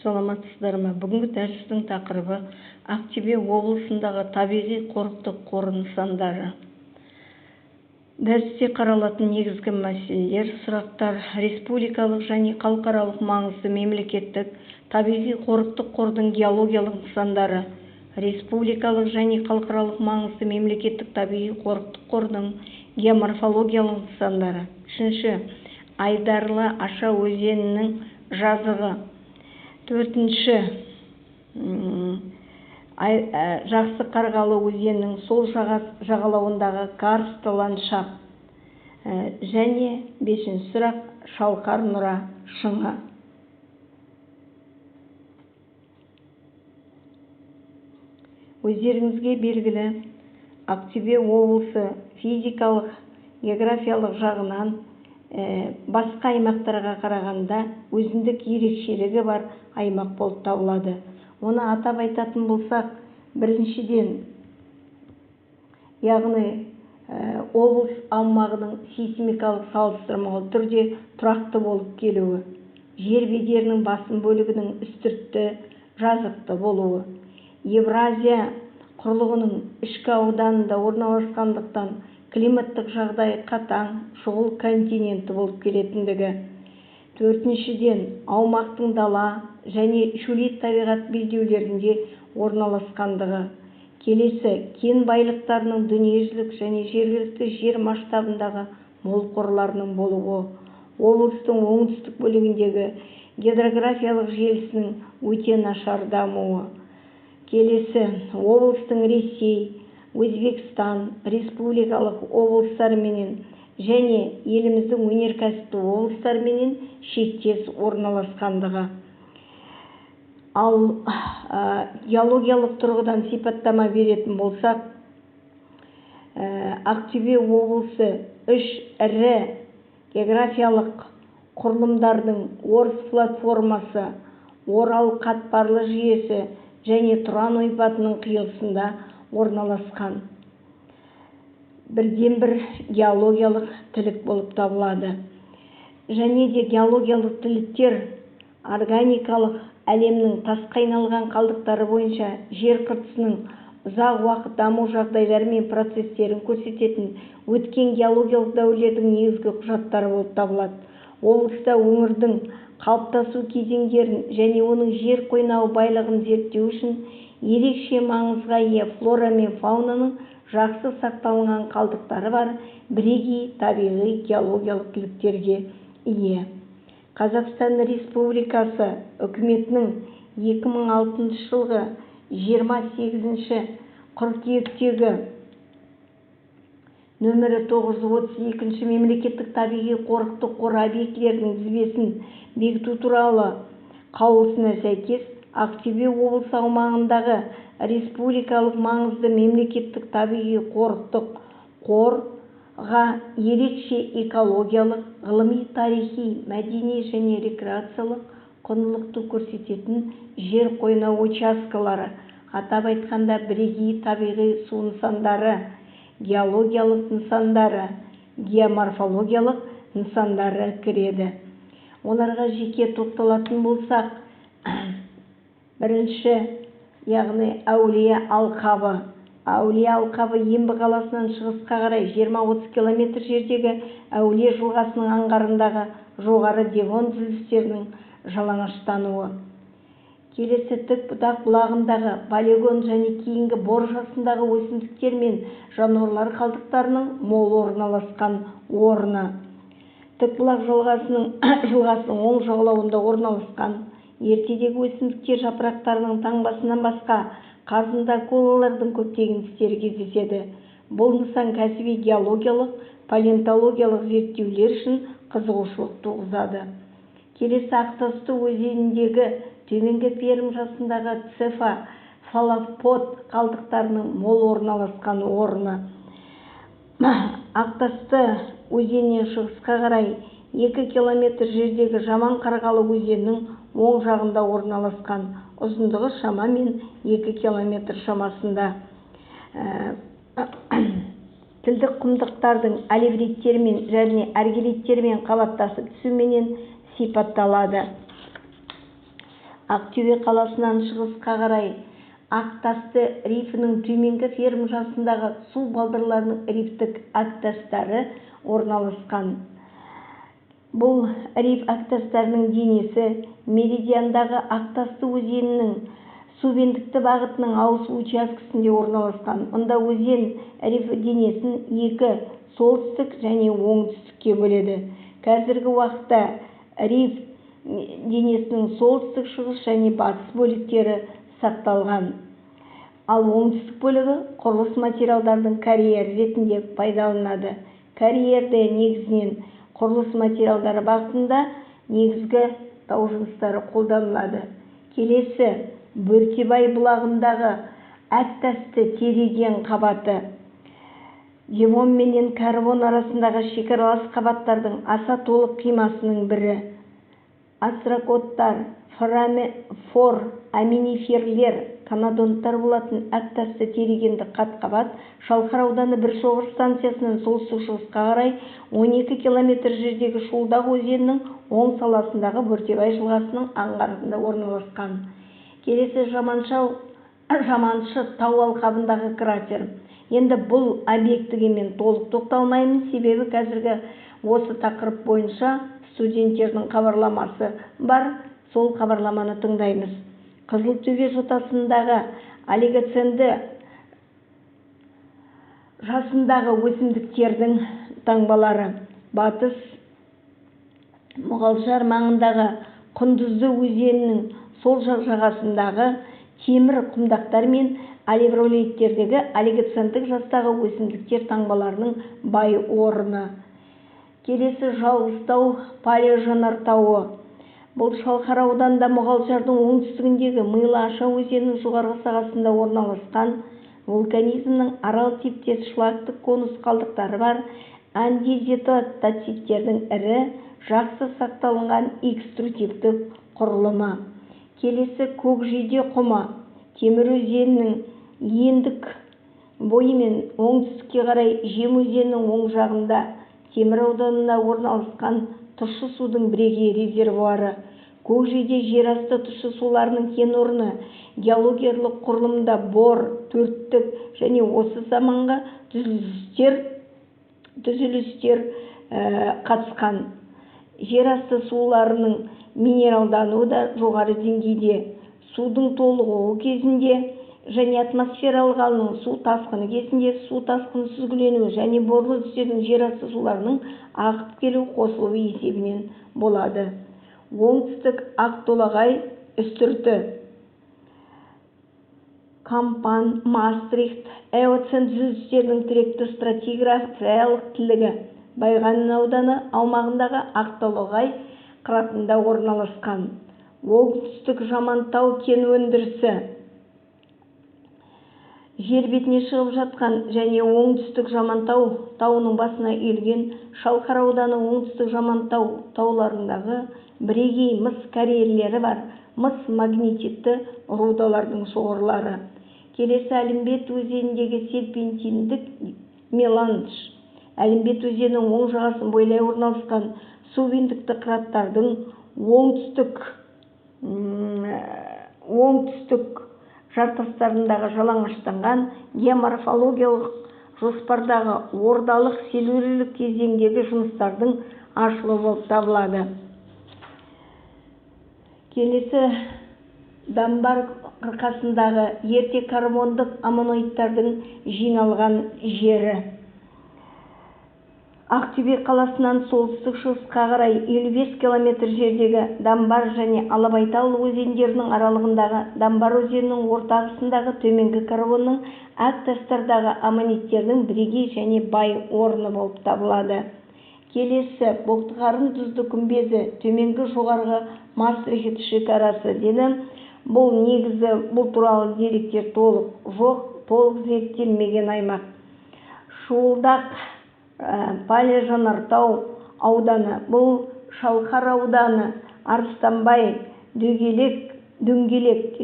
Саламатсыздар ма? Бүгінгі дәрістің тақырыбы Ақтөбе облысындағы табиғи қорықтық қор нысандары. Дәрісте қаралатын негізгі мәселелер, сұрақтар: республикалық және халықаралық маңызды мемлекеттік табиғи қорықтық қордың геологиялық нысандары, республикалық және халықаралық маңызды мемлекеттік табиғи қорықтық қордың геоморфологиялық нысандары. Үшінші, Айдарлы Аша өзенінің жазығы. Төртінші, Жақсы Қарғалы өзенінің сол жағалауындағы карсты ландшафт. Және бесінші сұрақ: Шалқар Нұра шыңы. Өздеріңізге белгілі, Ақтөбе облысы физикалық, географиялық жағынан басқа аймақтарға қарағанда өзіндік ерекшелігі бар аймақ болып табылады. Оны атап айтатын болсақ, біріншіден, яғни облыс аумағының сейсмикалық салыстырмалы түрде тұрақты болып келуі, жер бедерінің басым бөлігінің үстіртті, жазықты болуы, Евразия құрлығының ішкі ауданында орналасқандықтан климаттық жағдай қатаң, шұғыл континенті болып келетіндігі. Төртіншіден, аумақтың дала және шөлейт табиғат белдеулерінде орналасқандығы. Келесі, кен байлықтарының дүниежүзілік және жергілікті жер масштабындағы мол қорларының болуы. Облыстың оңтүстік бөлігіндегі гидрографиялық желісінің өте нашар дамуы. Келесі, облыстың Ресей, Өзбекстан республикалық облыстарменен және еліміздің өнеркәсіпті облыстарменен шектес орналасқандығы. Ал геологиялық тұрғыдан сипаттама беретін болсақ, Ақтөбе облысы үш ірі географиялық құрылымдардың Орыс платформасы, Орал қатпарлы жүйесі және Тұран ойпатының қиылысында орналасқан бірден-бір геологиялық тілік болып табылады. Және де геологиялық тіліктер органикалық әлемнің тасқа айналған қалдықтары бойынша жер қыртысының ұзақ уақыт даму жағдайлары мен процестерін көрсететін өткен геологиялық дәуірлердің негізгі құжаттары болып табылады. Облыста өңірдің қалыптасу кезеңдерін және оның жер қойнауы байлығын зерттеу үшін ерекше маңызға ие флора мен фаунаның жақсы сақталынған қалдықтары бар бірегей табиғи геологиялық тіліктерге ие. Қазақстан Республикасы үкіметінің 2006 жылғы 28 қыркүйектегі нөмірі 932 мемлекеттік табиғи қорықтық қор объектілерінің тізбесін бекіту туралы қаулысына сәйкес Ақтөбе облысы аумағындағы республикалық маңызды мемлекеттік табиғи қорықтық қорға ерекше экологиялық, ғылыми, тарихи, мәдени және рекреациялық құндылықты көрсететін жер қойнау учаскалары, атап айтқанда бірегей табиғи су нысандары, геологиялық нысандары, геоморфологиялық нысандары кіреді. Оларға жеке тоқталатын болсақ, бірінші, яғни Әулие алқабы. Әулие алқабы Ембі қаласынан шығысқа қарай 20-30 км жердегі Әулие жылғасының аңғарындағы жоғары Девон үзілістерінің жалаңаштануы. Келесі, Тік-бұтақ бұлағындағы полигон және кейінгі бор жасындағы өсімдіктер мен жануарлар қалдықтарының мол орналасқан орны. Тік-бұлақ жылғасының оң жағалауында орналасқан ертедегі өсімдіктер жапырақтарының таңбасынан басқа қазында акулалардың көптеген істері кездеседі. Бұл нысан кәсіби геологиялық, палеонтологиялық зерттеулер үшін қызығушылық туғызады. Келесі, Ақтасты өзеніндегі төменгі Пермь жасындағы цефалопод қалдықтарының мол орналасқан орны. Ақтасты өзенінен шығысқа қарай 2 км жердегі Жаман Қарғалы өзенінің оң жағында орналасқан, ұзындығы шамамен 2 км шамасында. Тілдік құмдықтардың алевриттермен және аргириттермен қабаттасып түсуменен сипатталады. Ақтөбе қаласынан шығысқа қарай Ақтасты рифінің төменгі ферм жасындағы су балдырларының рифтік ақтастары орналасқан. Бұл риф ақтастарының денесі меридиандағы Ақтасты өзенінің субендікті бағытының ауысу учаскесінде орналасқан. Мұнда өзен рифі денесін екі солтүстік және оңтүстікке бөледі. Қазіргі уақытта риф денесінің солтүстік, шығыс және батыс бөліктері сақталған. Ал оңтүстік бөлігі құрылыс материалдардың карьері ретінде пайдаланылады. Карьерде негізінен құрылыс материалдары бағытында негізгі тау жыныстары қолданылады. Келесі Бөртебай бұлағындағы әктасты тереген қабаты. Девон менен карбон арасындағы шекаралас қабаттардың аса толық қимасының бірі. Астракоттар, фораминиферлер, канадонттар болатын әктасты терегенді қат-қабат Шалқар ауданы Біршоғыр станциясынан солтүстік-шығысқа қарай 12 км жердегі Шуылдақ өзенінің оң саласындағы Бөртебай жылғасының аңғарында орналасқан. Келесі Жаманшы тау алқабындағы кратер. Енді бұл объектіге мен толық тоқталмаймын, себебі қазіргі осы тақырып бойынша студенттердің хабарламасы бар, сол хабарламаны тыңдаймыз. Қызылтөбе жотасындағы олигоценді жасындағы өсімдіктердің таңбалары. Батыс Мұғалжар маңындағы Құндызды өзенінің сол жағасындағы темір құмдақтар мен алевролиттердегі олигоцендік жастағы өсімдіктер таңбаларының бай орны. Келесі Жалғызтау палеожанартауы. Бұл Шалқар ауданында Мұғалжардың оңтүстігіндегі Майлы-Аша өзенінің жоғарғы сағасында орналасқан вулканизмнің арал типтес шлактық конус қалдықтары бар андезитативтердің ірі, жақсы сақталынған экструдивті құрылымы. Келесі Көкжиде құмы. Темір өзенінің ендік бойымен оңтүстікке қарай Жем өзенінің оң жағында Темір ауданында орналасқан тұщы судың бірегей резервуары. Көкжиде жерасты тұщы суларының кен орны. Геологиялық құрылымда бор, төрттік және осы заманғы түзілістер қатысқан. Жерасты суларының минералдануы да жоғары деңгейде. Судың толығуы кезінде және атмосфералық алының су тасқыны кезінде су тасқыны сүзгіленуі және борлы түсетін жерасты суларының ағып келу қосылуы есебінен болады. Оңтүстік Ақтолағай үстірті. Кампан, Мастрихт, Эоцен түзілістерінің тіректі стратиграфиялық тілігі. Байғанин ауданы аумағындағы Ақтолағай қыратында орналасқан. Оңтүстік Жамантау кен өндірісі. Жер бетіне шығып жатқан және оңтүстік Жамантау тауының басына үйілген Шалқар ауданы оңтүстік Жамантау тауларындағы бірегей мыс карьерлері бар мыс магнетитті рудалардың шоғырлары. Келесі Әлімбет өзеніндегі серпентиндік меланж. Әлімбет өзенінің оң жағасын бойлай орналасқан субендікті қыраттардың оңтүстік жартастарындағы жалаңаштанған геоморфологиялық жоспардағы ордалық селюлалық кезеңдегі жыныстардың ашылуы болып табылады. Келесі Дамбар қырқасындағы ерте карбондық аммоноидтардың жиналған жері. Ақтөбе қаласынан солтүстік-шығысқа қарай 55 км жердегі Дамбар және Алабайтал өзендерінің аралығындағы Дамбар өзенінің ортағысындағы төменгі карбонның әктастардағы аммониттердің бірегей және бай орны болып табылады. Келесі Боқтықарын тұзды күмбезі, төменгі жоғарғы Мастрихт шекарасы деді. Бұл негізі бұл туралы деректер толық зерттелмеген аймақ. Шуылдақ палеожанартау ауданы. Бұл Шалқар ауданы, Арыстанбай, Дөңгелек,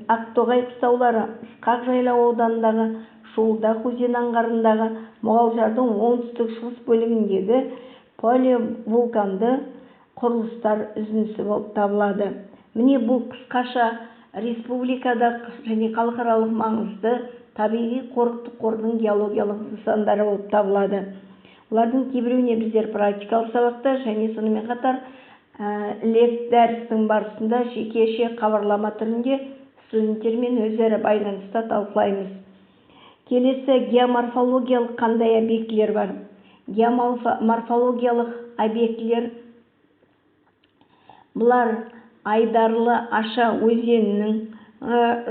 Ақтоғай қыстаулары, Ысқақ жайлау ауданындағы Шуылдақ өзен аңғарындағы Мұғалжардың оңтүстік-шығыс бөлігіндегі палеовулканды құрылыстар үзіндісі болып табылады. Міне бұл қысқаша республикадық және халықаралық маңызды табиғи қорықтық қордың геологиялық нысандары болып табылады. Олардың кейбіреуіне біздер практикалық сабақта және сонымен қатар дәрістің барысында жекеше хабарлама түрінде студенттермен өзара байланыста талқылаймыз. Келесі, геоморфологиялық қандай объектілер бар? Геоморфологиялық объектілер бұлар Айдарлы Аша өзенінің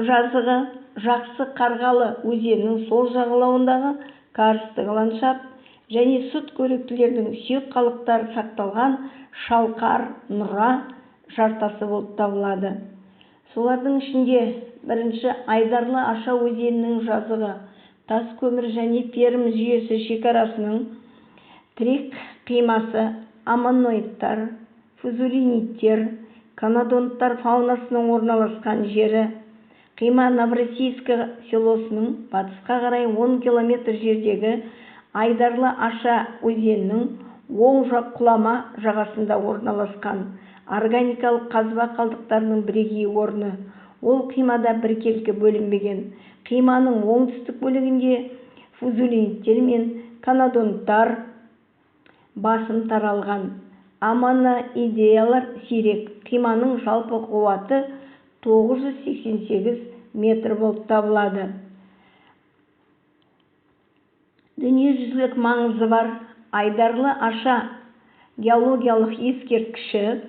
жазығы, Жақсы Қарғалы өзенінің сол жағалауындағы карстық ландшафт және сүтқоректілердің сүйек қалдықтары сақталған Шалқар Нұра жартасы болып табылады. Солардың ішінде бірінші Айдарлы Аша өзенінің жазығы, тас көмір және перм жүйесі шекарасының тірек қимасы, аммоноидтар, фузулиниттер, конодонттар фаунасының орналасқан жері, қима Новороссийск селосының батысқа қарай 10 км жердегі Айдарлы Аша өзенінің оң жақ құлама жағасында орналасқан органикалық қазба қалдықтарының бірегей орны. Ол қимада біркелкі бөлінбеген. Қиманың оңтүстік бөлігінде фузулиниттер мен конодонттар басым таралған. Аммоноидеялар сирек. Қиманың жалпы қуаты 988 метр болып табылады. Дүниежүзілік маңызы бар Айдарлы Аша геологиялық ескерткіші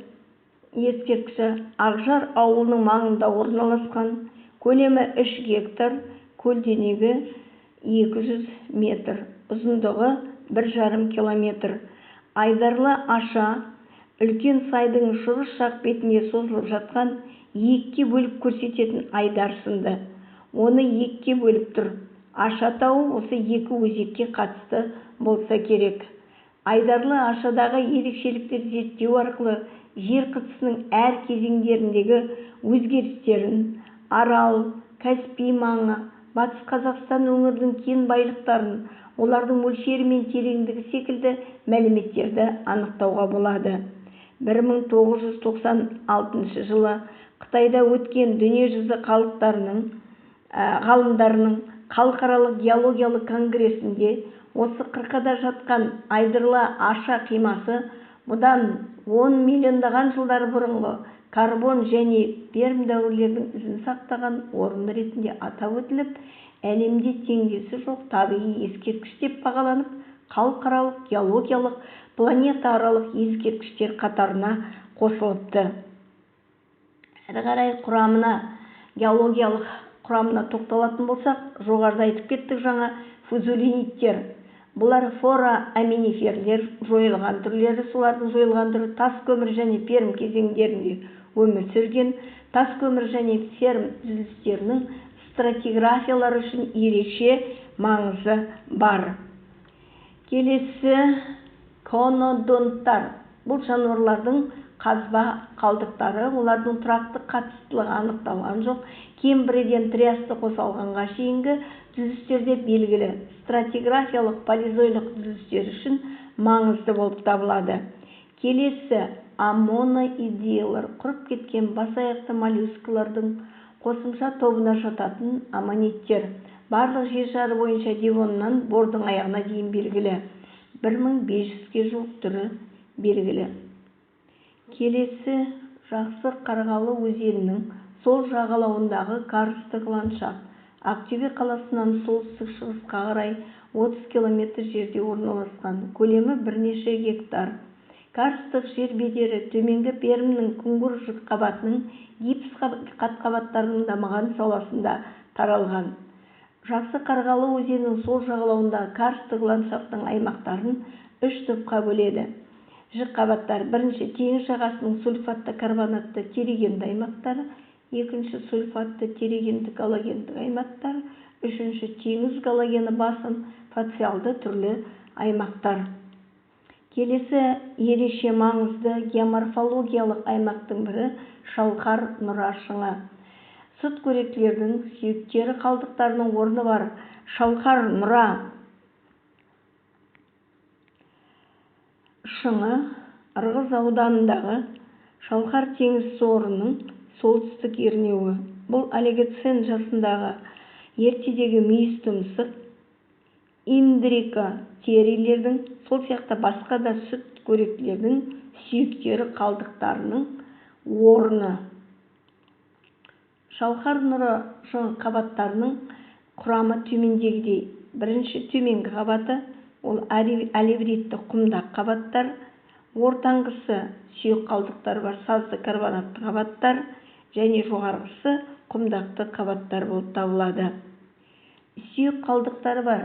Ақжар ауылының маңында орналасқан, көлемі 3 гектар, көлденегі 200 метр, ұзындығы 1,5 километр. Айдарлы Аша үлкен сайдың шығыс жақ бетінде созылып жатқан екіге бөліп көрсететін айдар сынды. Оны екіге бөліп тұр. Аша тауы осы екі өзекке қатысты болса керек. Айдарлы Ашадағы ерекшеліктер зерттеу арқылы жер қыртысының әр кезеңдеріндегі өзгерістерін, Арал, Каспий маңы, Батыс Қазақстан өңірінің кен байлықтарын, олардың мөлшері мен тереңдігі секілді мәліметтерді анықтауға болады. 1996 жылы Қытайда өткен дүниежүзі ғалымдарының халықаралық геологиялық конгресінде осы қырқада жатқан Айдарлы Аша қимасы бұдан 10 миллиондаған жылдар бұрынғы карбон және перм дәуірлердің ізін сақтаған орын ретінде атап өтіліп, әлемде теңдесі жоқ табиғи ескерткіш деп бағаланып, халықаралық геологиялық планетааралық ескерткіштер қатарына қосылыпты. Әрі қарай геологиялық құрамына тоқталатын болсақ, жоғарыда айтып кеттік жаңа фузулиниттер. Бұлар фора-аминиферлер жойылған түрлері, солардың жойылған түрі тас көмір және перм кезеңдерінде өмір сүрген. Тас көмір және перм үзілістерінің стратиграфиялары үшін ерекше маңызы бар. Келесі конодонттар. Бұл жануарлардың қазба қалдықтары, олардың тұрақты қатыстылығы анықталған жоқ. Кембрийден триасты қосалғанға шейінгі түзілістерде белгілі стратиграфиялық палеозойлық түзілістер үшін маңызды болып табылады. Келесі аммоноидеялар құрып кеткен бас аяқты моллюскілердің қосымша тобына жататын аммониттер. Барлық жер шары бойынша Девоннан Бордың аяғына дейін белгілі. 1500-ге жуық түрі белгілі. Келесі Жақсы Қарғалы өзенінің сол жағалауындағы карстық ландшафт. Ақтөбе қаласынан солтүстік-шығысқа қарай 30 км жерде орналасқан, көлемі бірнеше гектар. Карстық жер бедері төменгі пермнің күңгір жүк қабатының гипс қатқабаттарының дамыған саласында таралған. Жақсы Қарғалы өзенінің сол жағалауындағы карстық ландшафтың аймақтарын 3 топқа бөледі. Жүк қабаттар: бірінші теңіз жағасының сульфатты карбонатты терегенді аймақтары, екінші сульфатты терегенді галогенді аймақтар, үшінші теңіз галогені басым фациалды түрлі аймақтар. Келесі ерекше маңызды геоморфологиялық аймақтың бірі Шалқар Нұра шыңы. Сүтқоректілердің сүйектері қалдықтарының орны бар Шалқар Нұра шыңы Ырғыз ауданындағы Шалқар теңіз сорының солтүстік ернеуі. Бұл олигоцен жасындағы ертедегі мүйіз тұмсық, индрикотерийлердің, сол сияқты басқа да сүтқоректілердің сүйектері қалдықтарының орны. Шалқар нұры қабаттарының құрамы төмендегідей. Бірінші төменгі қабаты ол алевритті құмдақ қабаттар, ортаңғысы сүйек қалдықтар бар сазды карбонатты қабаттар және жоғарғысы құмдақты қабаттар болып табылады. Сүйек қалдықтары бар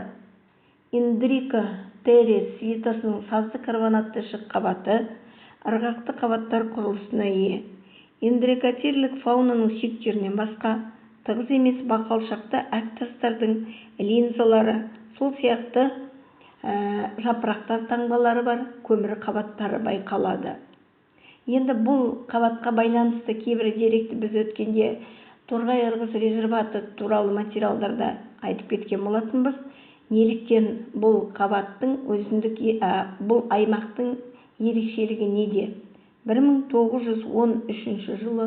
индрикотерий свитосының сазды карбонатты ішік қабаты ырғақты қабаттар құрылысына ие. Индрикотерлік фаунаның сүйектерінен басқа тығыз емес бақалшақты әктастардың линзалары, сол сияқты жапырақтар таңбалары бар көмір қабаттары байқалады. Енді бұл қабатқа байланысты кейбір деректі біз өткенде Торғай ырғыз резерваты туралы материалдарда айтып кеткен болатынбыз. Неліктен бұл қабаттың бұл аймақтың ерекшелігі неде? 1913 жылы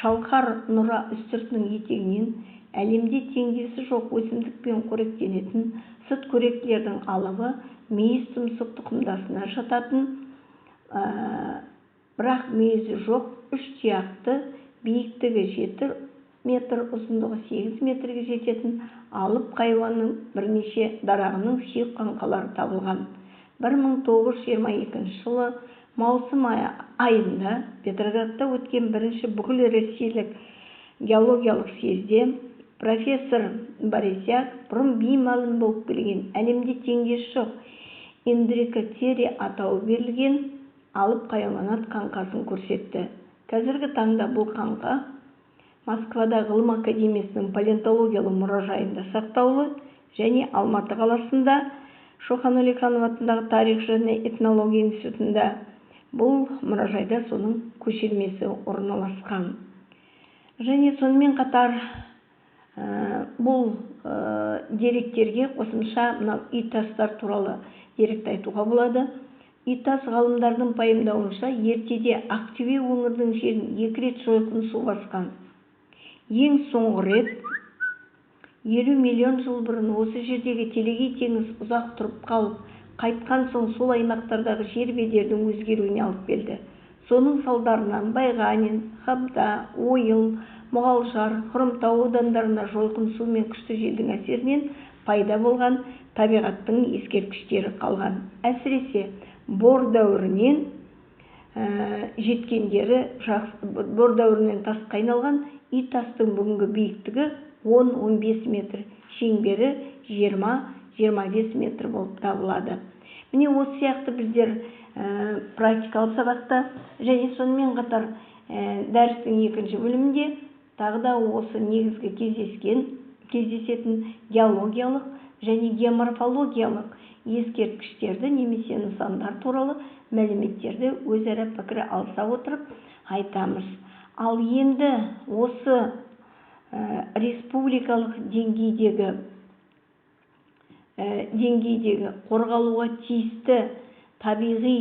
Шалқар нұра үстіртінің етегінен әлемде теңдесі жоқ өсімдікпен қоректенетін сүтқоректілердің алыбы мүйіз тұмсық тұқымдасына жататын, бірақ мүйізі жоқ 3 тұяқты, биіктігі 7 метр, ұзындығы 8 метрге жететін алып хайуанның бірнеше дарағының сүйек қаңқалары табылған. 1922 жылы маусым айында Петроградта өткен бірінші бүкілресейлік геологиялық съезде профессор Борисяк бұрын беймәлім болып келген әлемде теңдесі жоқ индрикотерий атауы берілген алып хайуанат қаңқасын көрсетті. Қазіргі таңда бұл қаңқа Москвада ғылым академиясының палеонтологиялық мұражайында сақтаулы және Алматы қаласында Шоқан Уәлиханов атындағы тарих және этнология институтында бұл мұражайда соның көшірмесі орналасқан. Және сонымен қатар бұл деректерге қосымша итастар туралы деректі айтуға болады. Итас ғалымдардың пайымдауынша ертеде Ақтөбе өңірдің жерін 2 рет жойқын су басқан. Ең соңғы рет 50 миллион жыл бұрын осы жердегі Телегей теңіз ұзақ тұрып қалып, қайтқан соң сол аймақтардағы жер бедердің өзгеруіне алып келді. Соның салдарынан Байғанин, Хабда, Ойыл, Мұғалжар, Хромтау аудандарына жойқын су мен күшті желдің әсерінен пайда болған табиғаттың ескерткіштері қалған. Әсіресе бор дәуірінен тасқа айналған итастың бүгінгі биіктігі 10-15 метр, шеңбері 20-25 метр болып табылады. Міне осы сияқты біздер практикалық сабақта және сонымен қатар дәрістің екінші бөлімінде тағы да осы негізгі кездесетін геологиялық және геоморфологиялық ескерткіштерді немесе нысандар туралы мәліметтерді өзара пікір алыса отырып айтамыз. Ал енді осы республикалық деңгейдегі қорғалуға тиісті табиғи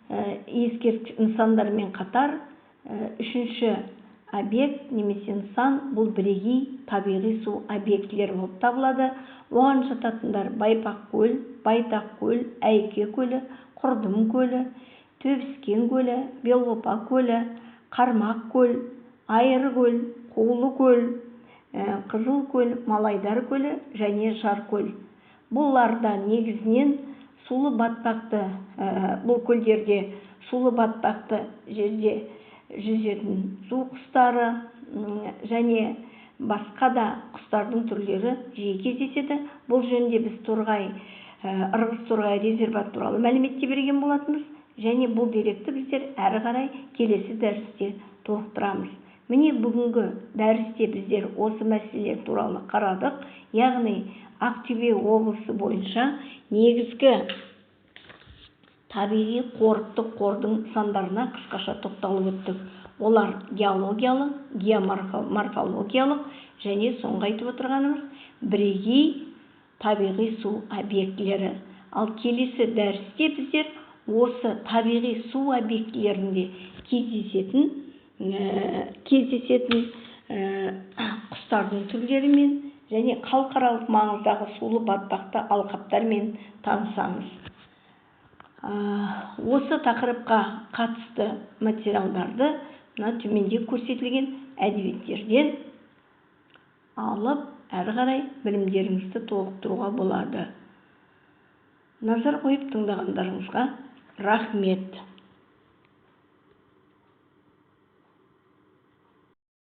ескерткіш нысандармен қатар үшінші объект немесе нысан бұл бірегей табиғи су объектілері болып табылады. Оған жататындар Байпақ көл, Байтақ көл, Әйке көлі, Құрдым көлі, Төбіскен көлі, Белопа көлі, Қармақ көл, Айыр көл, Қулы көл, Қызыл көл, Малайдар көлі және Жар көл. Бұларда негізінен сулы батпақты, бұл көлдерде сулы батпақты жерде жүзетін су құстары және басқа да құстардың түрлері жиі кездеседі. Бұл жөнінде біз Ырғыз-Торғай резерват туралы мәліметте берген болатынбыз және бұл деректі біздер әрі қарай келесі дәрісте толықтырамыз. Міне бүгінгі дәрісте біздер осы мәселелер туралы қарадық, яғни Ақтөбе облысы бойынша негізгі табиғи қорықтық қордың сандарына қысқаша тоқталып өттік. Олар геологиялық, геоморфологиялық және соңғы айтып отырғанымыз бірегей табиғи су объектілері. Ал келесі дәрісте біздер осы табиғи су объектілерінде кездесетін кездесетін құстардың түрлерімен және халықаралық маңыздағы сулы батпақты алқаптармен танысамыз. Осы тақырыпқа қатысты материалдарды мына төменде көрсетілген әдебиеттерден алып, әрі қарай білімдеріңізді толықтыруға болады. Назар қойып тыңдағандарыңызға рахмет.